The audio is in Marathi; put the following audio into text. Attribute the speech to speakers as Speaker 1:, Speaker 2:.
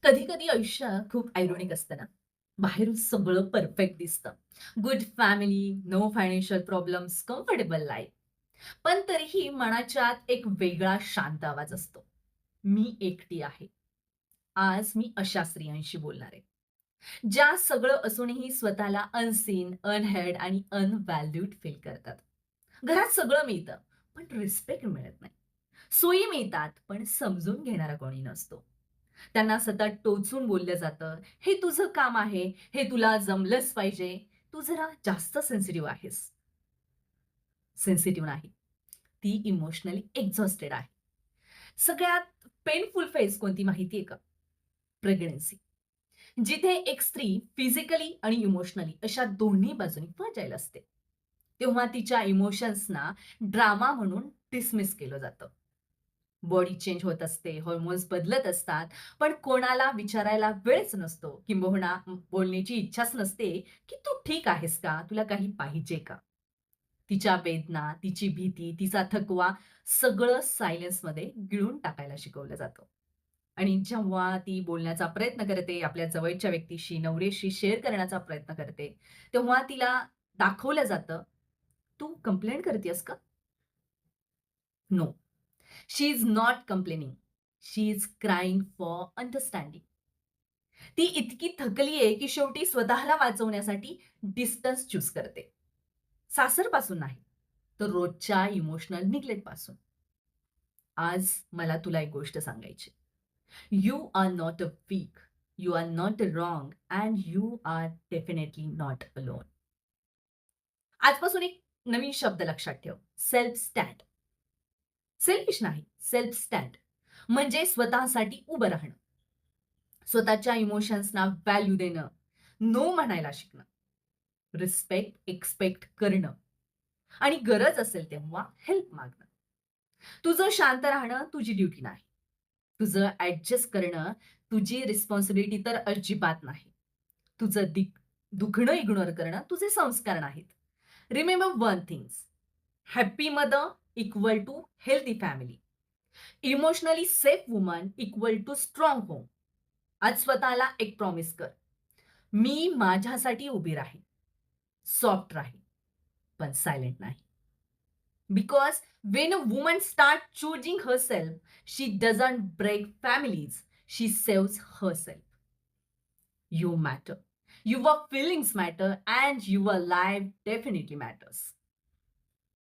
Speaker 1: कधी कधी आयुष्य खूप आयरोनिक असतं ना. बाहेरून सगळं परफेक्ट दिसतं. Good family, no financial problems, comfortable life. पण तरीही मनाच्या आत एक वेगळा शांत आवाज असतो. मी एकटी आहे. आज मी अशा स्त्रियांशी बोलणार आहे, ज्या सगळं असूनही स्वतःला अनसीन, अनहेड आणि अनव्हॅल्यूड फील करतात. घरात सगळं मिळतं, पण रिस्पेक्ट मिळत नाही. सोयी मिळतात, पण समजून घेणारा कोणी नसतो. त्यांना सतत टोचून बोललं जातं, "हे तुझं काम आहे, हे तुला जमलंच पाहिजे. तू जरा जास्त सेन्सिटिव्ह आहेस." सेन्सिटिव्ह नाही. ती इमोशनली एक्झॉस्टेड आहे. सगळ्यात पेनफुल फेज कोणती माहिती आहे का? प्रेग्नन्सी. जिथे एक स्त्री फिजिकली आणि इमोशनली अशा दोन्ही बाजूनी फ्रजाईल असते. तेव्हा तिच्या इमोशन्सना ड्रामा म्हणून डिसमिस केलं जातं. बॉडी चेंज होत असते, हॉर्मोन्स बदलत असतात, पण कोणाला विचारायला वेळच नसतो. किंबहुना बोलण्याची इच्छाच नसते, की "तू ठीक आहेस का? तुला काही पाहिजे का?" तिच्या वेदना, तिची भीती, तिचा थकवा सगळं सायलेन्समध्ये गिळून टाकायला शिकवलं जातं. आणि जेव्हा ती बोलण्याचा प्रयत्न करते, आपल्या जवळच्या व्यक्तीशी, नवऱ्याशी शेअर करण्याचा प्रयत्न करते, तेव्हा तिला दाखवलं जातं, "तू कंप्लेंट करतीयेस का?" No. She is not complaining. She is crying for understanding. ती इतकी थकली आहे, की शेवटी स्वतःला वाचवण्यासाठी डिस्टन्स चूज करते. सासरपासून नाही, तर रोजच्या इमोशनल निग्लेक्टपासून. आज मला तुला एक गोष्ट सांगायची. You are not a weak. You are not wrong and you are definitely not alone. आजपासून एक नवीन शब्द लक्षात ठेव. Self stand. सेल्फिश नाही, सेल्फ स्टँड म्हणजे स्वतःसाठी उभं राहणं. स्वतःच्या इमोशन्सना व्हॅल्यू देणं, नो म्हणायला शिकणं, रिस्पेक्ट एक्सपेक्ट करणं आणि गरज असेल तेव्हा हेल्प मागणं. तुझं शांत राहणं तुझी ड्युटी नाही. तुझं ॲडजस्ट करणं तुझी रिस्पॉन्सिबिलिटी तर अजिबात नाही. तुझं दुखणं इग्नोर करणं तुझे संस्कार नाहीत. Remember one things, happy mother equal to healthy family. Emotionally safe woman equal to strong home. आज स्वतःला एक प्रॉमिस कर. मी माझ्यासाठी उभी राहीन, सॉफ्ट राहीन, पण सायलेंट नाही. Because when a woman starts choosing herself, she doesn't break families, she saves herself. You matter. Your feelings matter, and your life definitely matters.